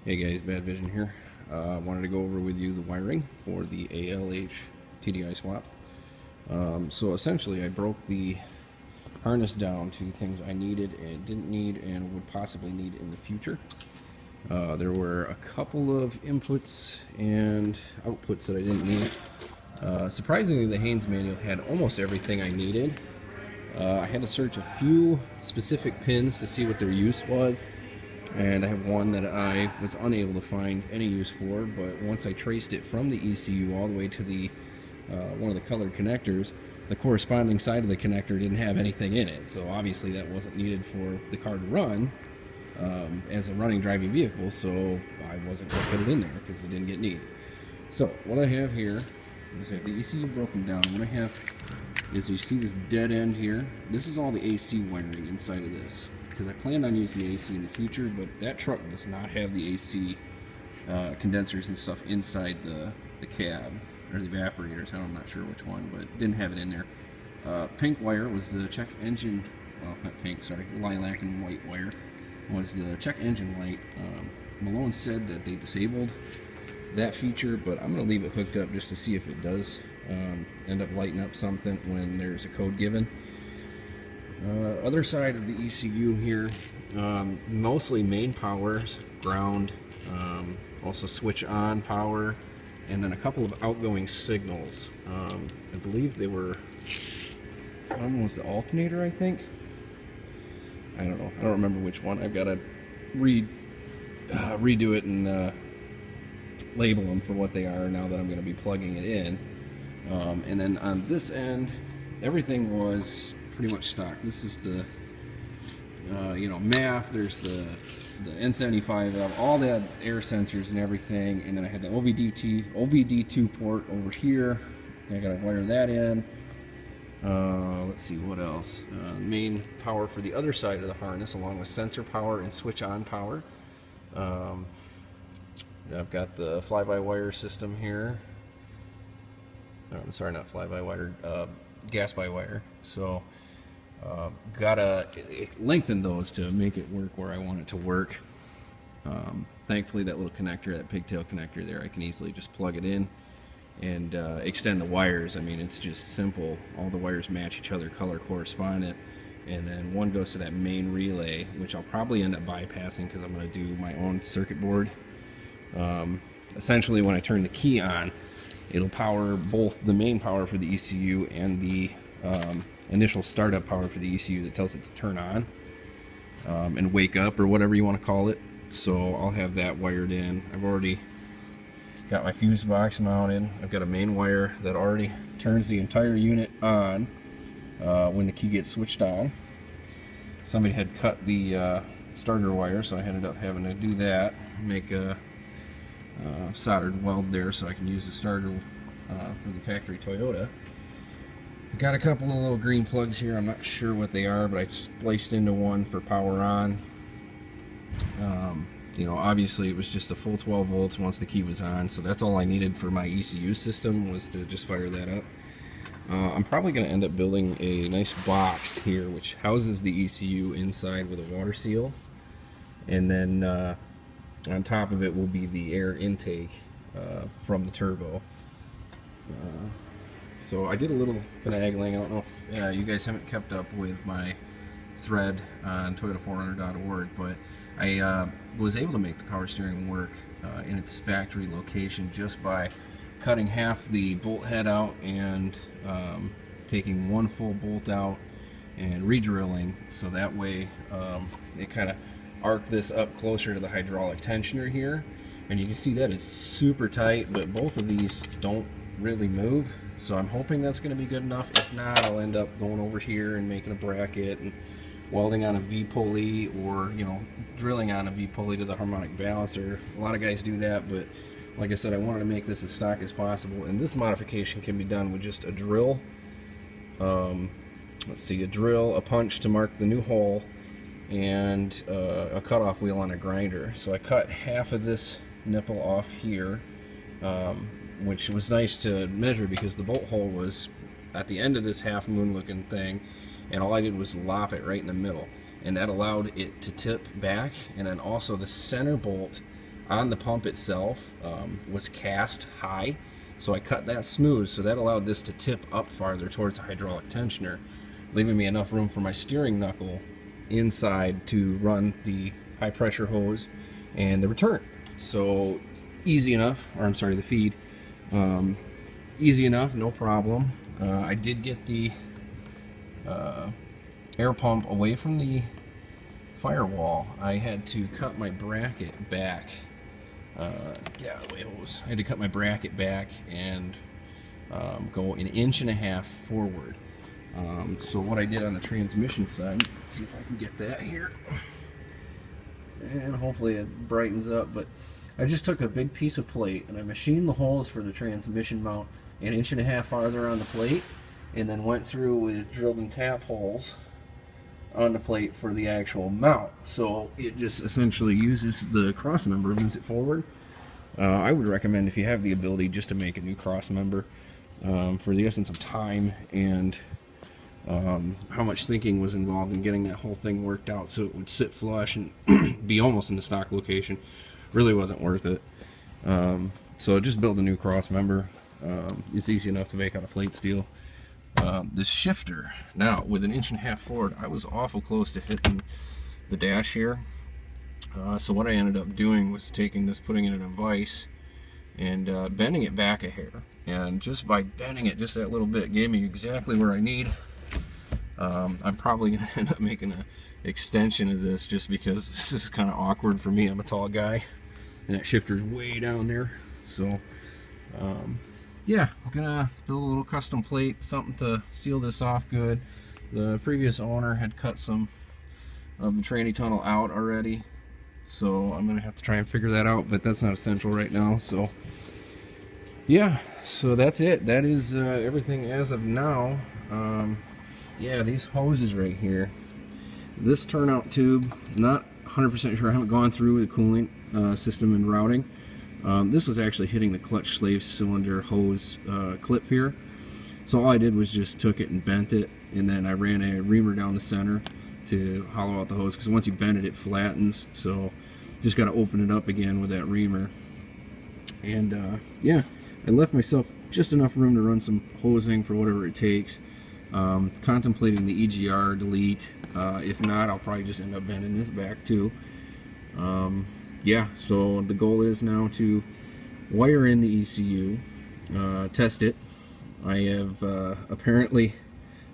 Hey guys, Bad Vision here. Wanted to go over with you the wiring for the ALH TDI swap. So essentially I broke the harness down to things I needed and didn't need and would possibly need in the future. There were a couple of inputs and outputs that I didn't need. Surprisingly, the Haynes manual had almost everything I needed. I had to search a few specific pins to see what their use was, and I have one that I was unable to find any use for, but once I traced it from the ECU all the way to the one of the colored connectors, the corresponding side of the connector didn't have anything in it, so obviously that wasn't needed for the car to run as a running driving vehicle, so I wasn't going to put it in there because it didn't get needed. So what I have here is I have the ECU broken down. What I have is, you see this dead end here, this is all the AC wiring inside of this, because I plan on using the AC in the future, but that truck does not have the AC condensers and stuff inside the cab, or the evaporators. I'm not sure which one, but didn't have it in there. Pink wire was the check engine, well, not pink, sorry, lilac and white wire was the check engine light. Malone said that they disabled that feature, but I'm going to leave it hooked up just to see if it does end up lighting up something when there's a code given. Other side of the ECU here, mostly main power, ground, also switch on power, and then a couple of outgoing signals. I believe they were, one was the alternator, I think. I don't know, I don't remember which one. I've got to redo it and label them for what they are now that I'm going to be plugging it in. And then on this end, everything was pretty much stock. This is the MAF, there's the N75 valve, all that air sensors and everything, and then I had the OBD2 port over here. I gotta wire that in. Let's see what else. Main power for the other side of the harness, along with sensor power and switch on power. I've got the fly-by-wire system here. I'm sorry, not fly-by-wire, gas-by-wire. So gotta lengthen those to make it work where I want it to work. Thankfully, that little connector, that pigtail connector there, I can easily just plug it in and extend the wires. I mean, it's just simple. All the wires match each other, color correspondent, and then one goes to that main relay, which I'll probably end up bypassing because I'm going to do my own circuit board. Essentially, when I turn the key on, it'll power both the main power for the ECU and the initial startup power for the ECU that tells it to turn on and wake up, or whatever you want to call it. So I'll have that wired in. I've already got my fuse box mounted. I've got a main wire that already turns the entire unit on when the key gets switched on. Somebody had cut the starter wire, so I ended up having to do that, make a soldered weld there so I can use the starter for the factory Toyota. I got a couple of little green plugs here. I'm not sure what they are, but I spliced into one for power on. Obviously it was just a full 12 volts once the key was on, so that's all I needed for my ECU system, was to just fire that up. I'm probably going to end up building a nice box here which houses the ECU inside with a water seal, and then on top of it will be the air intake from the turbo. So I did a little finagling. I don't know if you guys haven't kept up with my thread on Toyota4runner.org, but I was able to make the power steering work in its factory location just by cutting half the bolt head out and taking one full bolt out and re-drilling, so that way it kind of arc this up closer to the hydraulic tensioner here, and you can see that is super tight, but both of these don't really move, so I'm hoping that's going to be good enough. If not, I'll end up going over here and making a bracket and welding on a V-pulley, or drilling on a V-pulley to the harmonic balancer. A lot of guys do that, but like I said, I wanted to make this as stock as possible, and this modification can be done with just a drill. Let's see, a drill, a punch to mark the new hole, and a cutoff wheel on a grinder. So I cut half of this nipple off here, which was nice to measure because the bolt hole was at the end of this half moon looking thing, and all I did was lop it right in the middle, and that allowed it to tip back. And then also the center bolt on the pump itself was cast high, so I cut that smooth, so that allowed this to tip up farther towards the hydraulic tensioner, leaving me enough room for my steering knuckle inside to run the high pressure hose and the return. So easy enough, or I'm sorry, the feed. Easy enough, no problem. I did get the air pump away from the firewall. I had to cut my bracket back. Get out of the way, hose. I had to cut my bracket back and go 1.5 inches forward. So what I did on the transmission side, let's see if I can get that here, and hopefully it brightens up, but I just took a big piece of plate and I machined the holes for the transmission mount 1.5 inches farther on the plate, and then went through with drilled and tap holes on the plate for the actual mount. So it just essentially uses the cross member, moves it forward. I would recommend, if you have the ability, just to make a new cross member, for the essence of time and how much thinking was involved in getting that whole thing worked out so it would sit flush and be almost in the stock location. Really wasn't worth it. So just build a new cross member. It's easy enough to make out of plate steel. This shifter, now with 1.5 inches forward, I was awful close to hitting the dash here. So what I ended up doing was taking this, putting it in a vise, and bending it back a hair. And just by bending it just that little bit, gave me exactly where I need. I'm probably going to end up making an extension of this, just because this is kind of awkward for me. I'm a tall guy, and that shifter's way down there. So yeah, I'm gonna build a little custom plate, something to seal this off good. The previous owner had cut some of the tranny tunnel out already, so I'm gonna have to try and figure that out, but that's not essential right now. So yeah, so that's it. That is everything as of now. Yeah, these hoses right here, this turnout tube, not 100% sure, I haven't gone through the cooling system and routing. This was actually hitting the clutch slave cylinder hose clip here. So all I did was just took it and bent it, and then I ran a reamer down the center to hollow out the hose, because once you bend it, it flattens. So just got to open it up again with that reamer. And yeah, I left myself just enough room to run some hosing for whatever it takes. Contemplating the EGR delete. If not, I'll probably just end up bending this back too. Yeah, so the goal is now to wire in the ECU, test it. I have apparently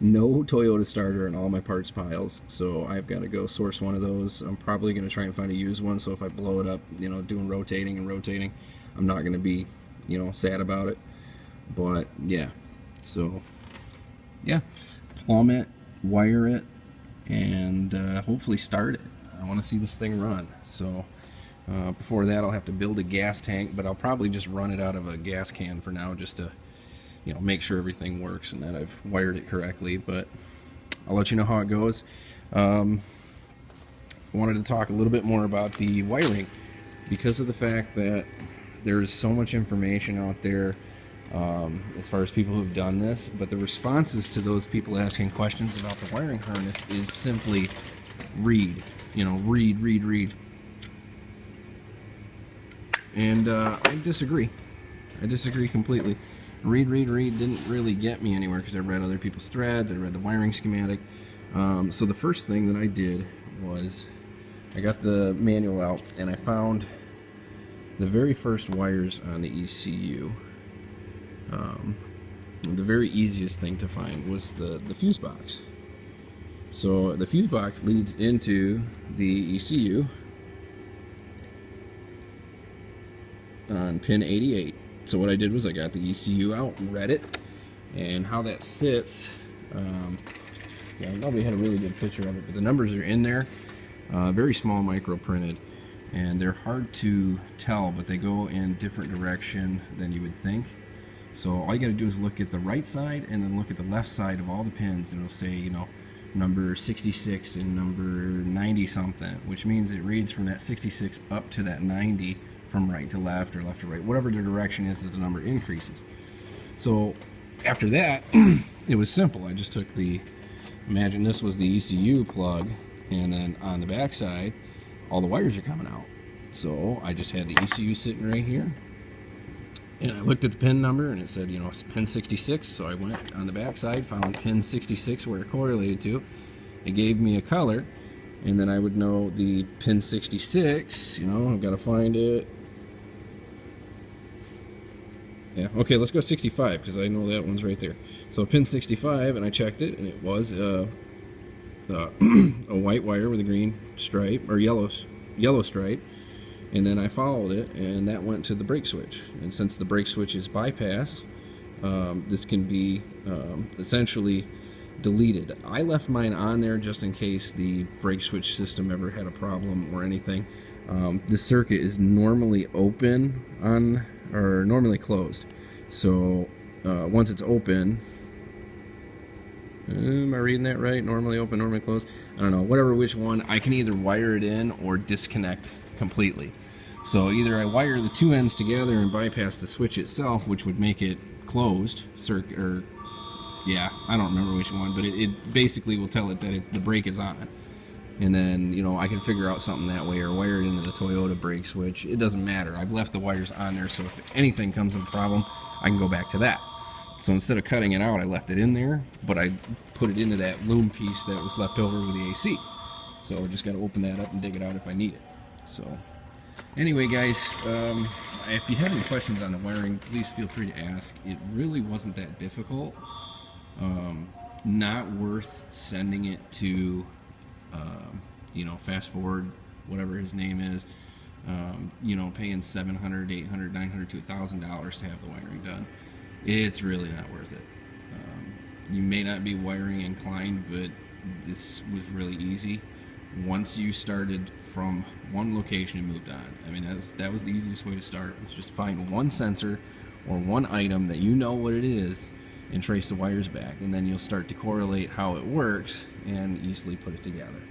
no Toyota starter in all my parts piles, so I've got to go source one of those. I'm probably going to try and find a used one, so if I blow it up, you know, doing rotating and rotating, I'm not going to be, you know, sad about it. But yeah, so yeah, plumb it, wire it, and hopefully start it. I want to see this thing run. So before that, I'll have to build a gas tank, but I'll probably just run it out of a gas can for now, just to, you know, make sure everything works and that I've wired it correctly. But I'll let you know how it goes. I wanted to talk a little bit more about the wiring, because of the fact that there's so much information out there as far as people who've done this, but the responses to those people asking questions about the wiring harness is simply read. You know, read. And I disagree. I disagree completely. Read didn't really get me anywhere, because I read other people's threads, I read the wiring schematic. So the first thing that I did was I got the manual out, and I found the very first wires on the ECU. The very easiest thing to find was the fuse box. So the fuse box leads into the ECU on pin 88. So what I did was I got the ECU out and read it, and how that sits. Yeah, nobody had a really good picture of it, but the numbers are in there, very small, micro printed, and they're hard to tell, but they go in different direction than you would think. So all you got to do is look at the right side and then look at the left side of all the pins, and it'll say, you know, number 66 and number 90 something, which means it reads from that 66 up to that 90 from right to left or left to right, whatever the direction is that the number increases. So after that, it was simple. I just took the, imagine this was the ECU plug, and then on the back side, all the wires are coming out. So I just had the ECU sitting right here, and I looked at the pin number, and it said, you know, it's pin 66. So I went on the back side, found pin 66 where it correlated to. It gave me a color, and then I would know the pin 66. You know, I've got to find it. Yeah, okay, let's go 65 because I know that one's right there. So pin 65, and I checked it, and it was a white wire with a green stripe, or yellow stripe. And then I followed it, and that went to the brake switch. And since the brake switch is bypassed, this can be essentially deleted. I left mine on there just in case the brake switch system ever had a problem or anything. This circuit is normally open on, or normally closed. So once it's open, am I reading that right? Normally open, normally closed? I don't know. Whatever which one, I can either wire it in or disconnect completely. So either I wire the two ends together and bypass the switch itself, which would make it closed, or yeah, I don't remember which one, but it basically will tell it that the brake is on. And then, you know, I can figure out something that way, or wire it into the Toyota brake switch. It doesn't matter. I've left the wires on there, so if anything comes in problem, I can go back to that. So instead of cutting it out, I left it in there, but I put it into that loom piece that was left over with the AC. So I just got to open that up and dig it out if I need it. So anyway, guys, if you have any questions on the wiring, please feel free to ask. It really wasn't that difficult. Not worth sending it to, you know, Fast Forward, whatever his name is, you know, paying $700, $800, $900 to $1,000 to have the wiring done. It's really not worth it. You may not be wiring inclined, but this was really easy. Once you started from one location and moved on, I mean, that was the easiest way to start. Was just find one sensor or one item that you know what it is and trace the wires back, and then you'll start to correlate how it works and easily put it together.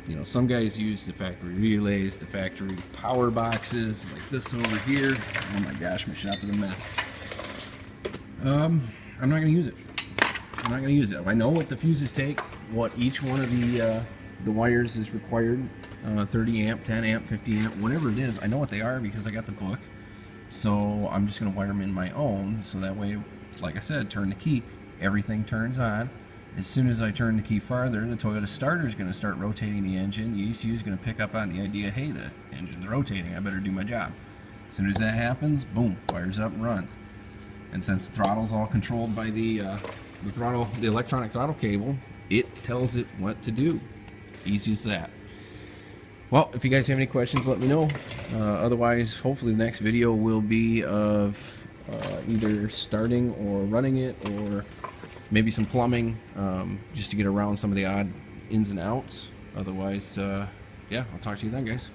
You know, some guys use the factory relays, the factory power boxes, like this over here. Oh my gosh, my shop is a mess. I'm not going to use it. I'm not going to use it. I know what the fuses take, what each one of the wires is required, 30 amp, 10 amp, 50 amp, whatever it is. I know what they are because I got the book. So I'm just going to wire them in my own, so that way, like I said, turn the key, everything turns on. As soon as I turn the key farther, the Toyota starter is going to start rotating the engine. The ECU is going to pick up on the idea, hey, the engine's rotating, I better do my job. As soon as that happens, boom, wires up and runs. And since the throttle's all controlled by the electronic throttle cable, it tells it what to do. Easy as that. Well, if you guys have any questions, let me know. Otherwise, hopefully the next video will be of either starting or running it, or maybe some plumbing, just to get around some of the odd ins and outs. Otherwise, yeah, I'll talk to you then, guys.